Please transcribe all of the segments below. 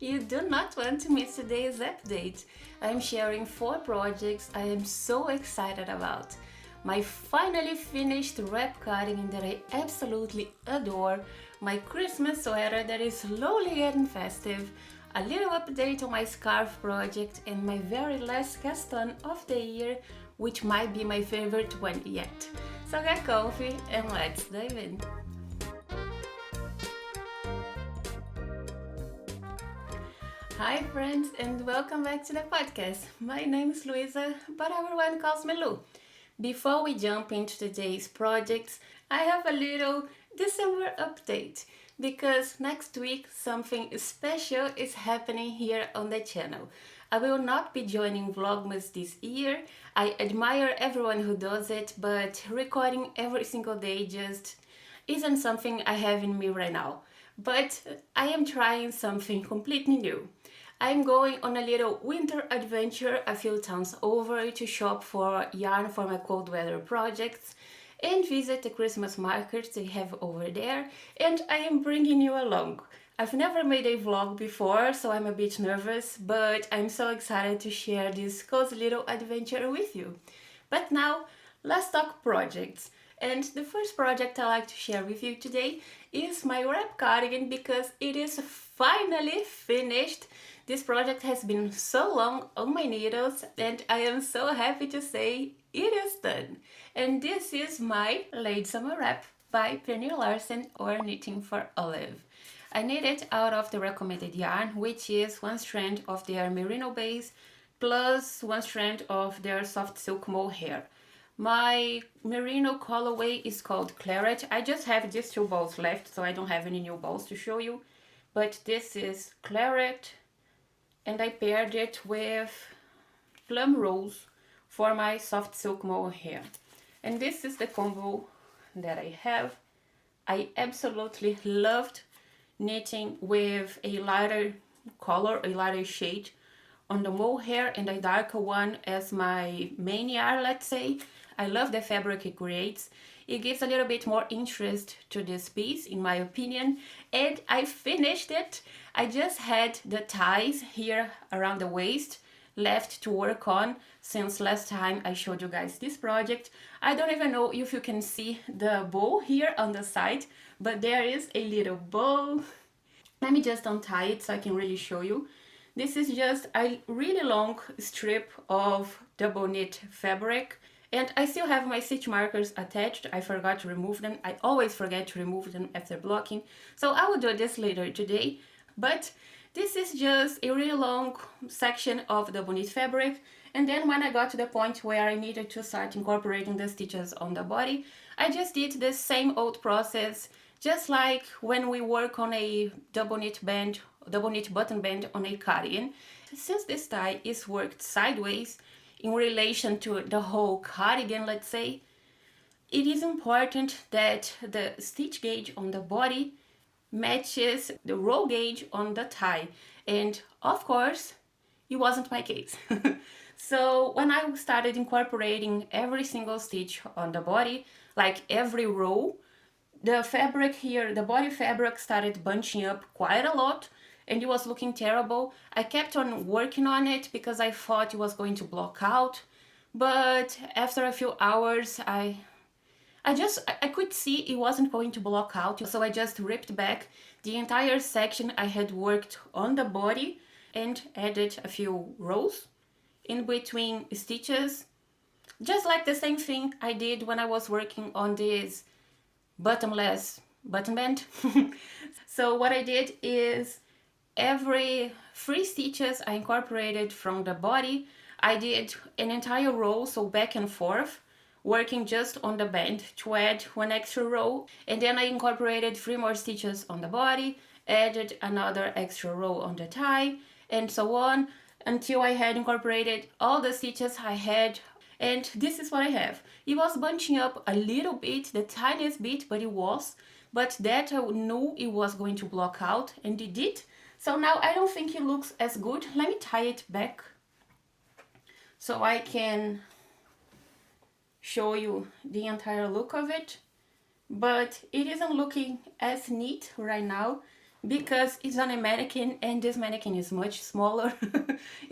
You do not want to miss today's update. I'm sharing 4 projects I am so excited about. My finally finished wrap cardigan that I absolutely adore, my Christmas sweater that is slowly getting festive, a little update on my scarf project, and my very last cast on of the year, which might be my favorite one yet. So get comfy and let's dive in. Hi friends and welcome back to the podcast. My name is Luisa, but everyone calls me Lu. Before we jump into today's projects, I have a little December update because next week something special is happening here on the channel. I will not be joining Vlogmas this year. I admire everyone who does it, but recording every single day just isn't something I have in me right now. But I am trying something completely new. I'm going on a little winter adventure a few towns over to shop for yarn for my cold weather projects and visit the Christmas markets they have over there, and I am bringing you along. I've never made a vlog before, so I'm a bit nervous, but I'm so excited to share this cozy little adventure with you. But now, let's talk projects. And the first project I like to share with you today is my wrap cardigan because it is finally finished. This project has been so long on my needles and I am so happy to say it is done. And this is my late summer wrap by Pernille Larsen or Knitting for Olive. I knit it out of the recommended yarn, which is 1 strand of their merino base plus 1 strand of their soft silk mohair. My merino colorway is called Claret. I just have these 2 balls left, so I don't have any new balls to show you. But this is Claret, and I paired it with Plum Rose for my soft silk mohair. And this is the combo that I have. I absolutely loved knitting with a lighter color, a lighter shade on the mohair and a darker one as my main yarn, let's say. I love the fabric it creates. It gives a little bit more interest to this piece, in my opinion, and I finished it. I just had the ties here around the waist left to work on since last time I showed you guys this project. I don't even know if you can see the bow here on the side, but there is a little bow. Let me just untie it so I can really show you. This is just a really long strip of double knit fabric, and I still have my stitch markers attached. I forgot to remove them. I always forget to remove them after blocking, so I will do this later today. But this is just a really long section of double knit fabric, and then when I got to the point where I needed to start incorporating the stitches on the body, I just did the same old process, just like when we work on a double knit button band on a cardigan. Since this tie is worked sideways in relation to the whole cardigan, let's say, it is important that the stitch gauge on the body matches the row gauge on the tie, and of course it wasn't my case. So when I started incorporating every single stitch on the body, like every row, the fabric here, the body fabric started bunching up quite a lot and it was looking terrible. I kept on working on it because I thought it was going to block out, but after a few hours I could see it wasn't going to block out, so I just ripped back the entire section I had worked on the body and added a few rows in between stitches, just like the same thing I did when I was working on this bottomless button band. So what I did is every 3 stitches I incorporated from the body, I did an entire row, so back and forth, working just on the band to add 1 extra row, and then I incorporated 3 more stitches on the body, added another extra row on the tie, and so on until I had incorporated all the stitches I had. And this is what I have. It was bunching up a little bit, the tiniest bit, but it was. But that I knew it was going to block out, and it did. So now I don't think it looks as good. Let me tie it back so I can show you the entire look of it. But it isn't looking as neat right now because it's on a mannequin and this mannequin is much smaller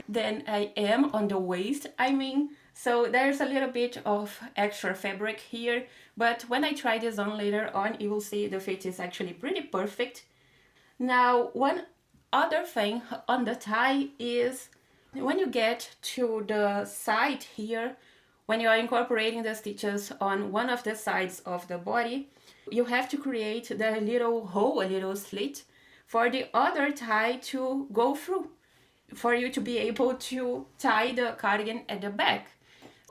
than I am on the waist, I mean. So there's a little bit of extra fabric here, but when I try this on later on, you will see the fit is actually pretty perfect. Now, one other thing on the tie is when you get to the side here, when you are incorporating the stitches on one of the sides of the body, you have to create the little hole, a little slit, for the other tie to go through, for you to be able to tie the cardigan at the back.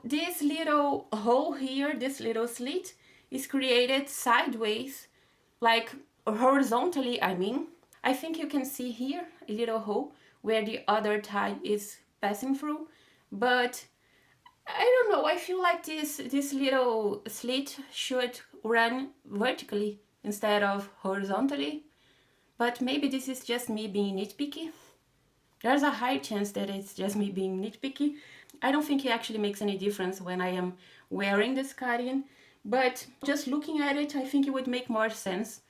This little hole here, this little slit, is created sideways, like horizontally, I mean. I think you can see here a little hole where the other tie is passing through, but I don't know, I feel like this little slit should run vertically instead of horizontally, but maybe this is just me being nitpicky. There's a high chance that it's just me being nitpicky. I don't think it actually makes any difference when I am wearing this cardigan, but just looking at it, I think it would make more sense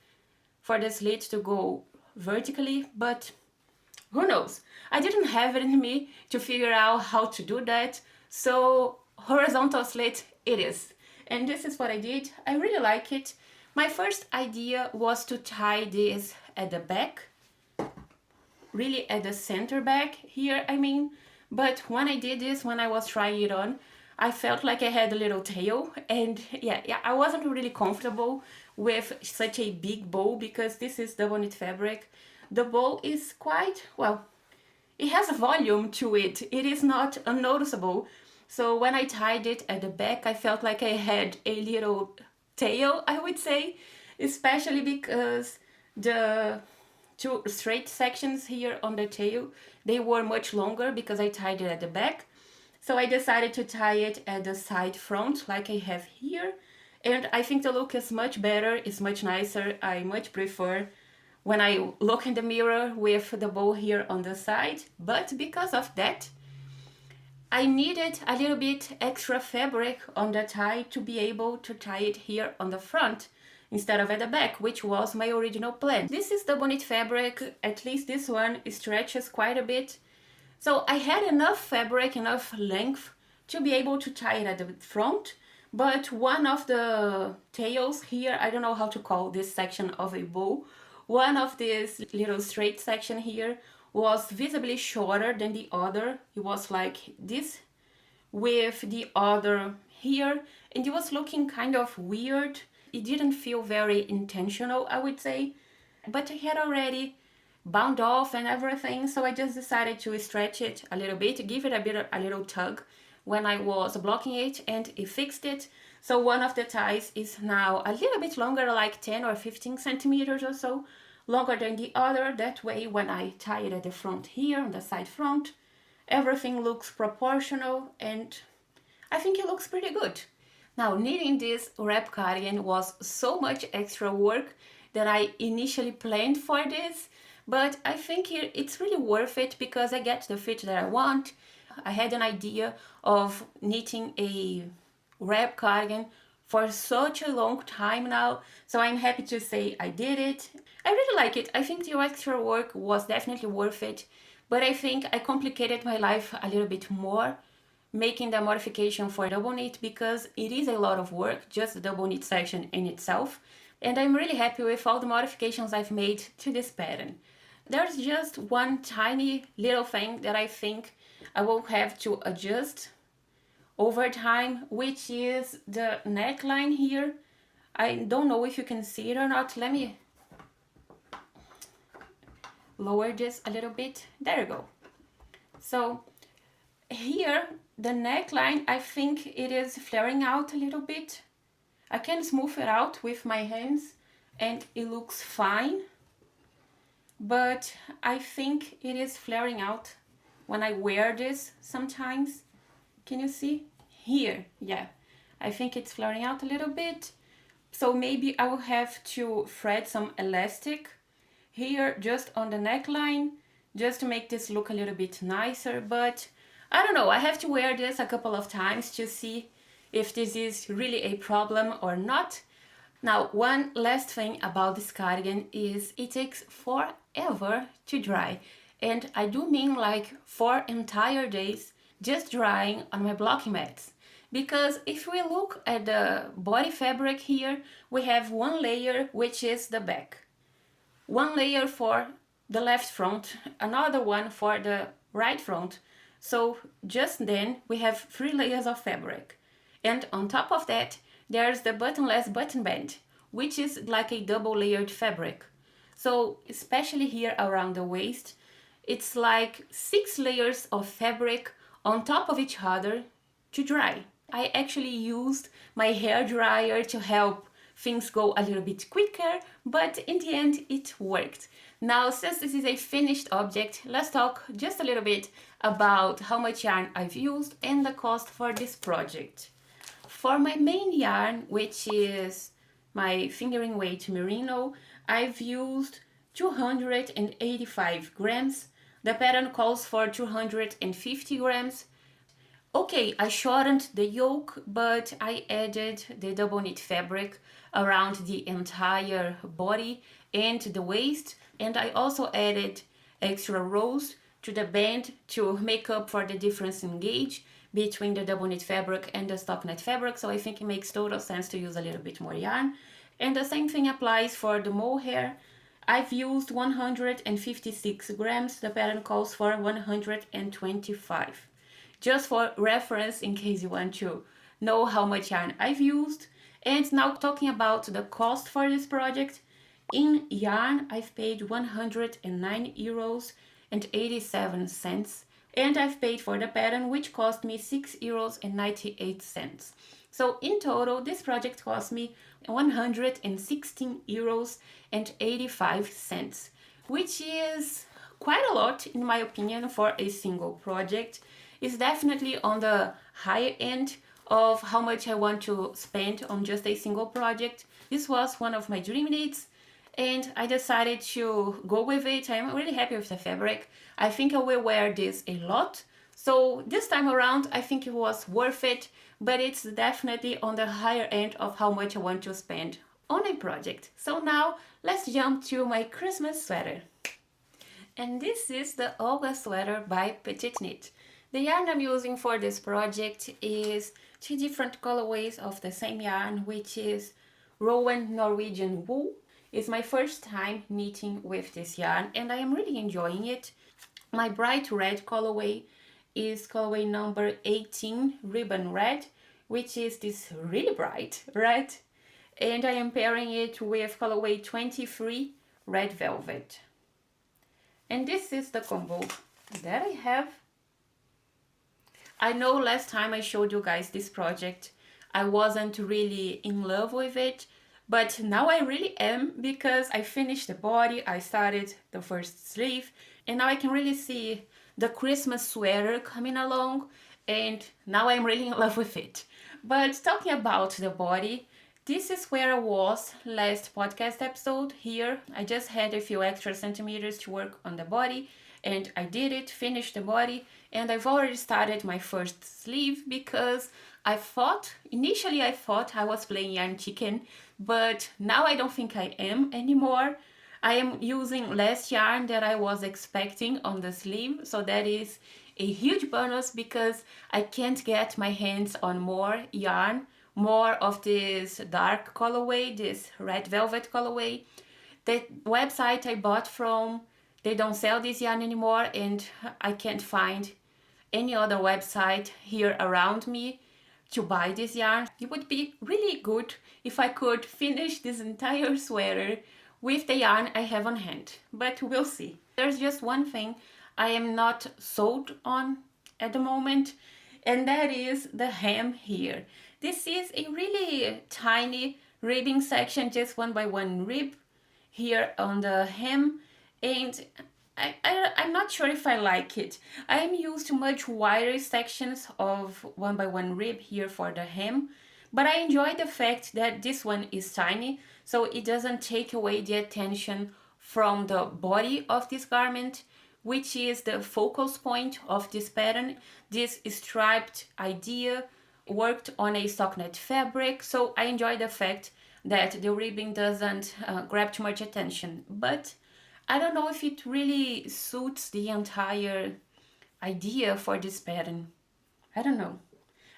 for the slit to go vertically, but who knows? I didn't have it in me to figure out how to do that, so horizontal slit it is. And this is what I did. I really like it. My first idea was to tie this at the back, really at the center back here, I mean. But when I did this, when I was trying it on, I felt like I had a little tail, and yeah, I wasn't really comfortable with such a big bow because this is double knit fabric. The bow is quite, well, it has a volume to it. It is not unnoticeable. So when I tied it at the back, I felt like I had a little tail, I would say, especially because the two straight sections here on the tail, they were much longer because I tied it at the back. So I decided to tie it at the side front like I have here. And I think the look is much better, it's much nicer. I much prefer when I look in the mirror with the bow here on the side. But because of that, I needed a little bit extra fabric on the tie to be able to tie it here on the front instead of at the back, which was my original plan. This is double knit fabric, at least this one stretches quite a bit. So I had enough fabric, enough length to be able to tie it at the front, but one of the tails here, I don't know how to call this section of a bow, one of this little straight section here was visibly shorter than the other. It was like this with the other here, and it was looking kind of weird. It didn't feel very intentional, I would say, but I had already bound off and everything, so I just decided to stretch it a little bit, give it a little tug when I was blocking it, and it fixed it. So one of the ties is now a little bit longer, like 10 or 15 centimeters or so longer than the other. That way, when I tie it at the front here, on the side front, everything looks proportional, and I think it looks pretty good. Now, knitting this wrap cardigan was so much extra work that I initially planned for this, but I think it's really worth it because I get the fit that I want. I had an idea of knitting a wrap cardigan for such a long time now, so I'm happy to say I did it. I really like it. I think the extra work was definitely worth it, but I think I complicated my life a little bit more making the modification for double knit because it is a lot of work, just the double knit section in itself, and I'm really happy with all the modifications I've made to this pattern. There's just one tiny little thing that I think I will have to adjust over time, which is the neckline here. I don't know if you can see it or not. Let me lower this a little bit. There you go. So here, the neckline, I think it is flaring out a little bit. I can smooth it out with my hands and it looks fine, but I think it is flaring out when I wear this sometimes. Can you see? Here, yeah. I think it's flaring out a little bit. So maybe I will have to thread some elastic here just on the neckline just to make this look a little bit nicer, but I don't know, I have to wear this a couple of times to see if this is really a problem or not. Now, one last thing about this cardigan is it takes forever to dry. And I do mean like 4 entire days just drying on my blocking mats. Because if we look at the body fabric here, we have one layer which is the back. One layer for the left front, another one for the right front. So just then we have 3 layers of fabric. And on top of that, there's the buttonless button band, which is like a double layered fabric. So especially here around the waist, it's like 6 layers of fabric on top of each other to dry. I actually used my hair dryer to help things go a little bit quicker, but in the end it worked. Now, since this is a finished object, let's talk just a little bit about how much yarn I've used and the cost for this project. For my main yarn, which is my fingering weight merino, I've used 285 grams. The pattern calls for 250 grams. Okay, I shortened the yoke, but I added the double knit fabric around the entire body and the waist, and I also added extra rows to the band to make up for the difference in gauge between the double knit fabric and the stock knit fabric, so I think it makes total sense to use a little bit more yarn. And the same thing applies for the mohair. I've used 156 grams, the pattern calls for 125. Just for reference, in case you want to know how much yarn I've used. And now talking about the cost for this project, in yarn I've paid €109.87, and I've paid for the pattern, which cost me €6.98. So in total, this project cost me €116.85, which is quite a lot in my opinion for a single project. It's definitely on the higher end of how much I want to spend on just a single project. This was one of my dream knits, and I decided to go with it. I'm really happy with the fabric. I think I will wear this a lot. So this time around, I think it was worth it, but it's definitely on the higher end of how much I want to spend on a project. So now let's jump to my Christmas sweater. And this is the Olga Sweater by PetiteKnit. The yarn I'm using for this project is 2 different colorways of the same yarn, which is Rowan Norwegian Wool. It's my first time knitting with this yarn and I am really enjoying it. My bright red colorway is colorway number 18, Ribbon Red, which is this really bright red. And I am pairing it with colorway 23, Red Velvet. And this is the combo that I have. I know last time I showed you guys this project, I wasn't really in love with it, but now I really am because I finished the body, I started the first sleeve, and now I can really see the Christmas sweater coming along, and now I'm really in love with it. But talking about the body, this is where I was last podcast episode here. I just had a few extra centimeters to work on the body, and I did it, finished the body, and I've already started my first sleeve because initially I thought I was playing yarn chicken, but now I don't think I am anymore. I am using less yarn than I was expecting on the sleeve, so that is a huge bonus because I can't get my hands on more yarn, more of this dark colorway, this red velvet colorway. The website I bought from, they don't sell this yarn anymore, and I can't find any other website here around me to buy this yarn. It would be really good if I could finish this entire sweater with the yarn I have on hand, but we'll see. There's just one thing I am not sold on at the moment, and that is the hem here. This is a really tiny ribbing section, just 1x1 rib here on the hem, and I'm not sure if I like it. I'm used to much wider sections of 1x1 rib here for the hem, but I enjoy the fact that this one is tiny, so it doesn't take away the attention from the body of this garment, which is the focal point of this pattern. This striped idea worked on a stockinette fabric, so I enjoy the fact that the ribbing doesn't grab too much attention. But I don't know if it really suits the entire idea for this pattern. I don't know.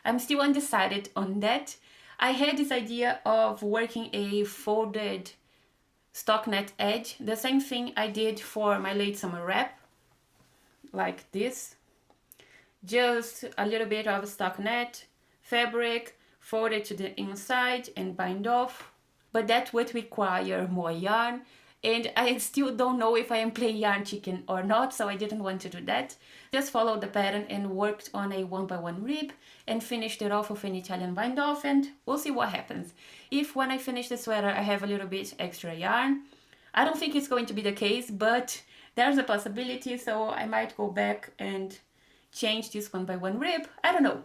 I'm still undecided on that. I had this idea of working a folded stockinette edge, the same thing I did for my late summer wrap, like this. Just a little bit of stockinette fabric, fold it to the inside and bind off. But that would require more yarn, and I still don't know if I am playing yarn chicken or not, so I didn't want to do that. Just followed the pattern and worked on a 1x1 rib and finished it off with an Italian bind off, and we'll see what happens. If when I finish the sweater I have a little bit extra yarn, I don't think it's going to be the case, but there's a possibility, so I might go back and change this 1x1 rib. I don't know.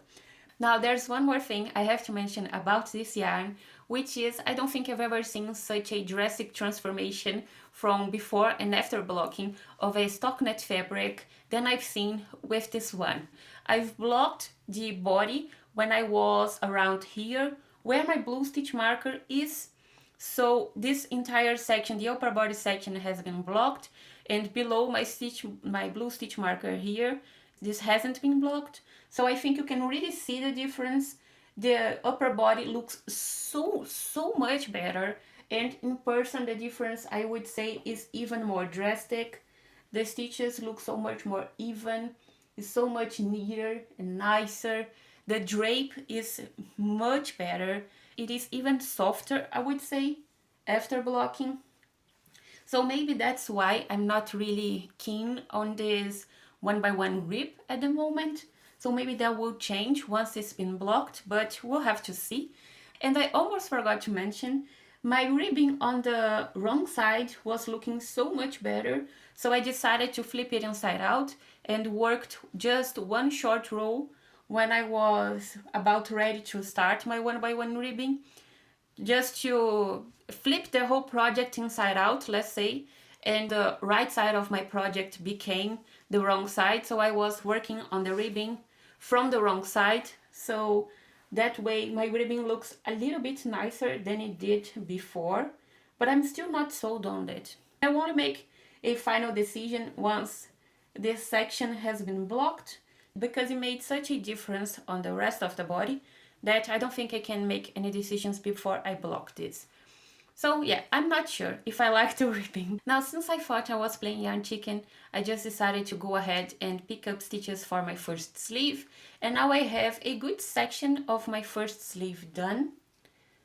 Now there's one more thing I have to mention about this yarn, which is I don't think I've ever seen such a drastic transformation from before and after blocking of a stockinette fabric than I've seen with this one. I've blocked the body when I was around here where my blue stitch marker is. So this entire section, the upper body section, has been blocked, and below my blue stitch marker here, this hasn't been blocked. So I think you can really see the difference. The upper body looks so much better, and in person the difference I would say is even more drastic. The stitches look so much more even, it's so much neater and nicer. The drape is much better. It is even softer, I would say, after blocking. So maybe that's why I'm not really keen on this 1x1 rib at the moment. So maybe that will change once it's been blocked, but we'll have to see. And I almost forgot to mention, my ribbing on the wrong side was looking so much better. So I decided to flip it inside out and worked just one short row when I was about ready to start my 1x1 ribbing, just to flip the whole project inside out, let's say, and the right side of my project became the wrong side, so I was working on the ribbing from the wrong side, so that way my ribbing looks a little bit nicer than it did before, but I'm still not sold on it. I want to make a final decision once this section has been blocked, because it made such a difference on the rest of the body that I don't think I can make any decisions before I block this. So yeah, I'm not sure if I like the ribbing. Now, since I thought I was playing yarn chicken, I just decided to go ahead and pick up stitches for my first sleeve. And now I have a good section of my first sleeve done.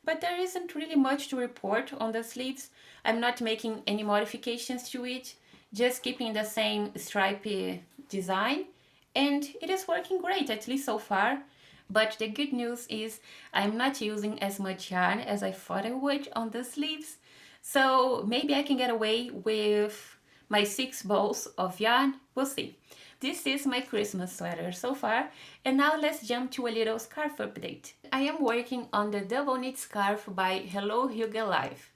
But there isn't really much to report on the sleeves. I'm not making any modifications to it, just keeping the same stripy design. And it is working great, at least so far. But the good news is I'm not using as much yarn as I thought I would on the sleeves. So maybe I can get away with my 6 balls of yarn. We'll see. This is my Christmas sweater so far. And now let's jump to a little scarf update. I am working on the double knit scarf by Hygge Life.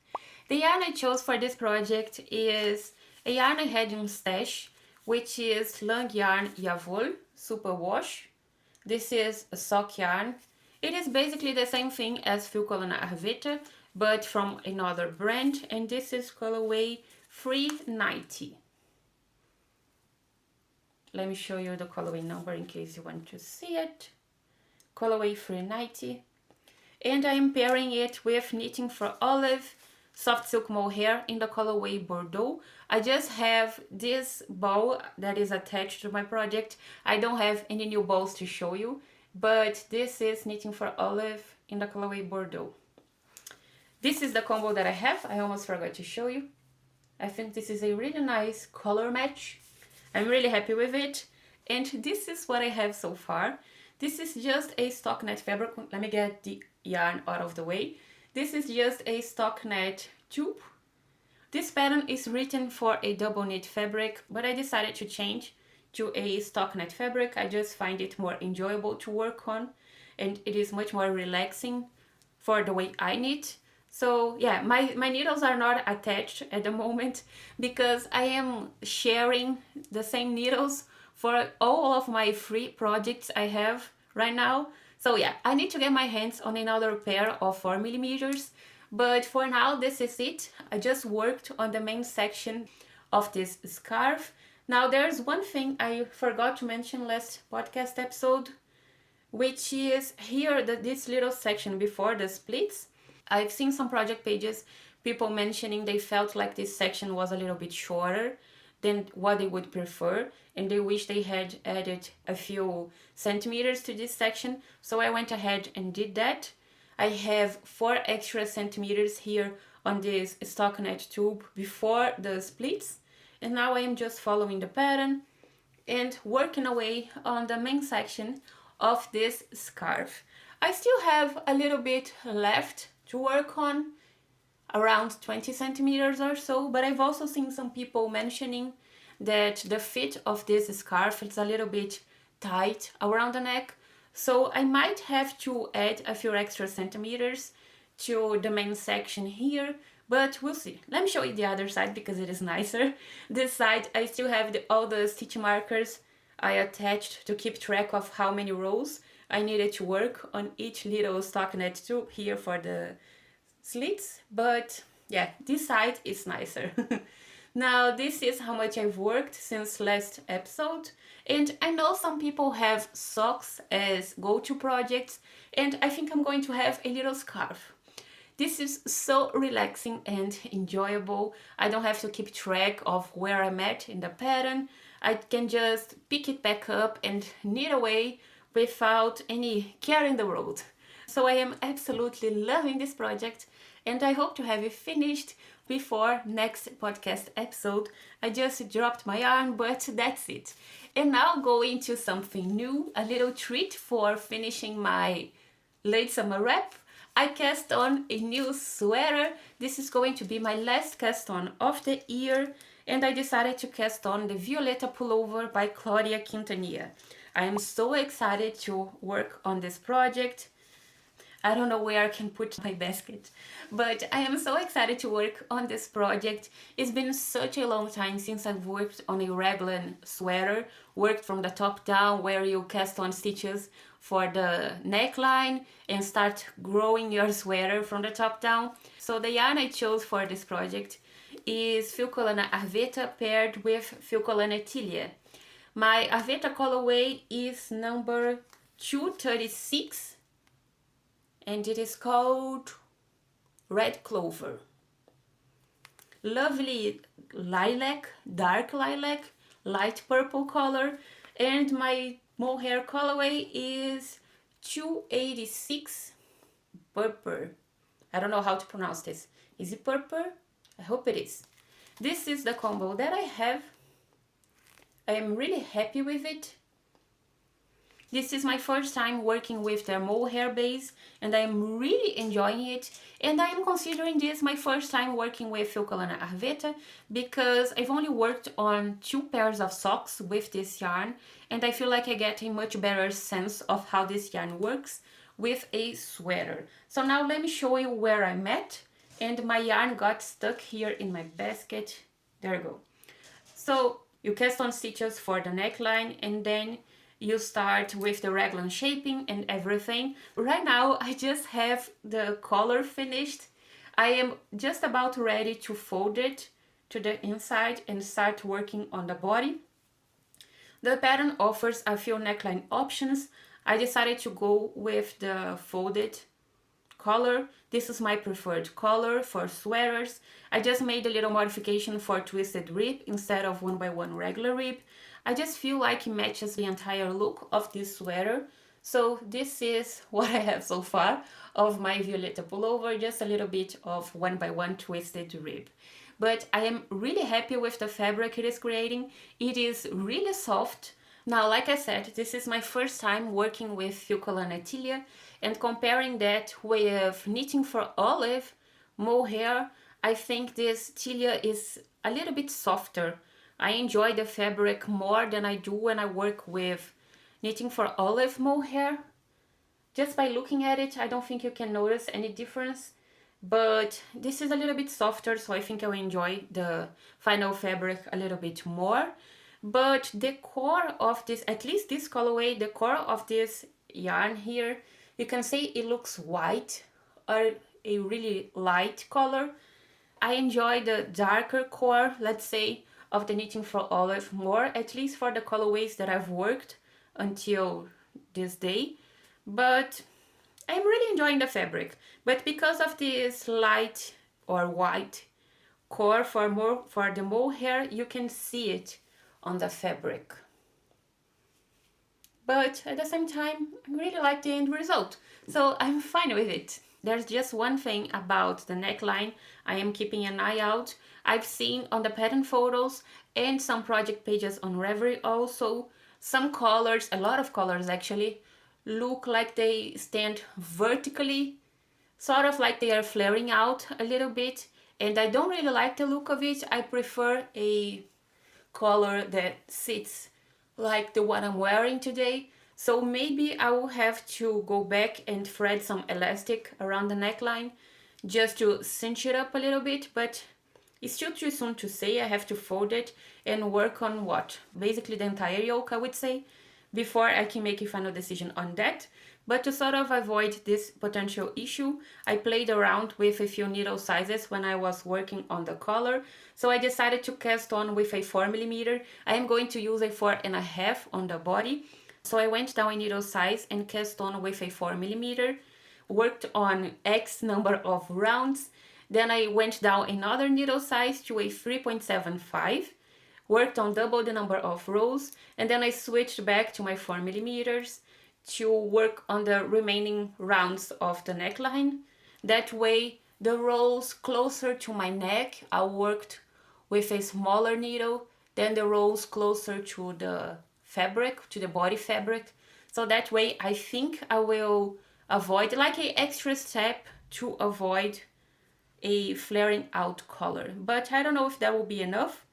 The yarn I chose for this project is a yarn I had in stash, which is Lang Yarn Yavol Super Wash. This is a sock yarn. It is basically the same thing as Fil Colonna Arvita, but from another brand, and this is colorway 390. Let me show you the colorway number in case you want to see it. Colorway 390. And I am pairing it with Knitting for Olive Soft Silk Mohair in the colorway Bordeaux. I just have this ball that is attached to my project. I don't have any new balls to show you, but this is Knitting for Olive in the colorway Bordeaux. This is the combo that I have. I almost forgot to show you. I think this is a really nice color match. I'm really happy with it. And this is what I have so far. This is just a stockinette fabric. Let me get the yarn out of the way. This is just a stockinette tube. This pattern is written for a double knit fabric, but I decided to change to a stockinette fabric. I just find it more enjoyable to work on, and it is much more relaxing for the way I knit. So yeah, my needles are not attached at the moment because I am sharing the same needles for all of my free projects I have right now. So yeah, I need to get my hands on another pair of 4mm, But for now, this is it. I just worked on the main section of this scarf. Now there's one thing I forgot to mention last podcast episode, which is here, this little section before the splits. I've seen some project pages, people mentioning they felt like this section was a little bit shorter than what they would prefer, and they wish they had added a few centimeters to this section. So I went ahead and did that. I have 4 extra centimeters here on this stockinette tube before the splits, and now I am just following the pattern and working away on the main section of this scarf. I still have a little bit left to work on, around 20 centimeters or so, but I've also seen some people mentioning that the fit of this scarf is a little bit tight around the neck, so I might have to add a few extra centimeters to the main section here, but we'll see. Let me show you the other side because it is nicer. This side I still have all the stitch markers I attached to keep track of how many rows I needed to work on each little stockinette tube here for the slits, but yeah, this side is nicer. Now this is how much I've worked since last episode, and I know some people have socks as go-to projects, and I think I'm going to have a little scarf. This is so relaxing and enjoyable. I don't have to keep track of where I'm at in the pattern. I can just pick it back up and knit away without any care in the world. So I am absolutely loving this project, and I hope to have it finished before next podcast episode. I just dropped my yarn, but that's it. And now going to something new, a little treat for finishing my late summer wrap. I cast on a new sweater. This is going to be my last cast on of the year, and I decided to cast on the Violeta Pullover by Claudia Quintanilla. I am so excited to work on this project. I don't know where I can put my basket, but I am so excited to work on this project. It's been such a long time since I've worked on a raglan sweater, worked from the top down, where you cast on stitches for the neckline and start growing your sweater from the top down. So the yarn I chose for this project is Filcolana Arveta paired with Filcolana Tilia. My Arveta colorway is number 236, and it is called Red Clover. Lovely lilac, dark lilac, light purple color, and my mohair colorway is 286 Purple. I don't know how to pronounce this. Is it purple? I hope it is. This is the combo that I have. I am really happy with it. This is my first time working with their mohair base, and I am really enjoying it. And I am considering this my first time working with Filcolana Arveta because I've only worked on 2 pairs of socks with this yarn, and I feel like I get a much better sense of how this yarn works with a sweater. So now let me show you where I'm at, and my yarn got stuck here in my basket. There we go. So you cast on stitches for the neckline, and then you start with the raglan shaping and everything. Right now I just have the collar finished. I am just about ready to fold it to the inside and start working on the body. The pattern offers a few neckline options. I decided to go with the folded collar. This is my preferred color for sweaters. I just made a little modification for twisted rib instead of 1x1 regular rib. I just feel like it matches the entire look of this sweater. So this is what I have so far of my Violeta Pullover, just a little bit of 1x1 twisted rib. But I am really happy with the fabric it is creating. It is really soft. Now, like I said, this is my first time working with Filcolana Tilia, and comparing that with knitting for olive mohair, I think this Tilia is a little bit softer. I enjoy the fabric more than I do when I work with knitting for olive mohair. Just by looking at it, I don't think you can notice any difference, but this is a little bit softer, so I think I will enjoy the final fabric a little bit more. But the core of this, at least this colorway, the core of this yarn here, you can say it looks white, or a really light color. I enjoy the darker core, let's say, of the Knitting for Olive more, at least for the colorways that I've worked until this day. But I'm really enjoying the fabric. But because of this light or white core for the mohair, you can see it on the fabric. But at the same time, I really like the end result. So I'm fine with it. There's just one thing about the neckline I am keeping an eye out. I've seen on the pattern photos and some project pages on Ravelry also, some colors, a lot of colors actually, look like they stand vertically, sort of like they are flaring out a little bit. And I don't really like the look of it. I prefer a color that sits like the one I'm wearing today. So maybe I will have to go back and thread some elastic around the neckline just to cinch it up a little bit, but it's still too soon to say. I have to fold it and work on basically the entire yoke, I would say, before I can make a final decision on that. But to sort of avoid this potential issue, I played around with a few needle sizes when I was working on the collar. So I decided to cast on with a 4mm. I am going to use a 4.5 on the body. So I went down a needle size and cast on with a 4mm, worked on X number of rounds. Then I went down another needle size to a 3.75, worked on double the number of rows, and then I switched back to my 4mm to work on the remaining rounds of the neckline. That way, the rows closer to my neck, I worked with a smaller needle than the rows closer to the fabric, to the body fabric. So that way, I think I will avoid like an extra step to avoid a flaring out color. But I don't know if that will be enough.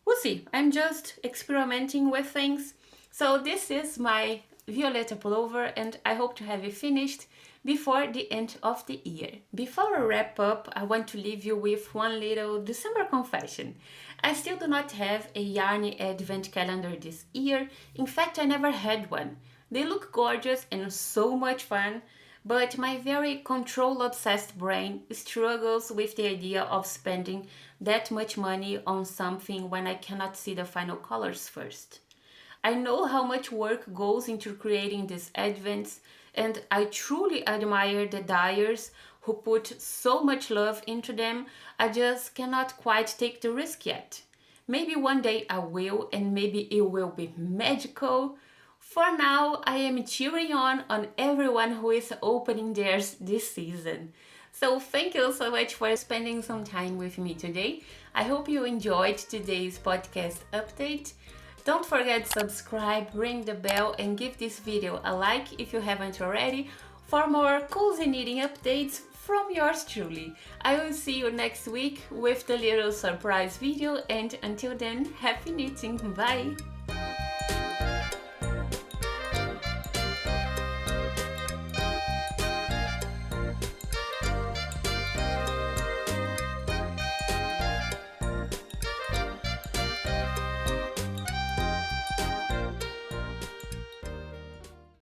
We'll see. I'm just experimenting with things. So this is my Violeta Pullover, and I hope to have it finished before the end of the year. Before I wrap up, I want to leave you with one little December confession. I still do not have a yarny advent calendar this year. In fact, I never had one. They look gorgeous and so much fun, but my very control-obsessed brain struggles with the idea of spending that much money on something when I cannot see the final colors first. I know how much work goes into creating these advents, and I truly admire the dyers who put so much love into them. I just cannot quite take the risk yet. Maybe one day I will, and maybe it will be magical. For now, I am cheering on everyone who is opening theirs this season. So thank you so much for spending some time with me today. I hope you enjoyed today's podcast update. Don't forget to subscribe, ring the bell, and give this video a like if you haven't already for more cozy knitting updates from yours truly. I will see you next week with the little surprise video, and until then, happy knitting! Bye!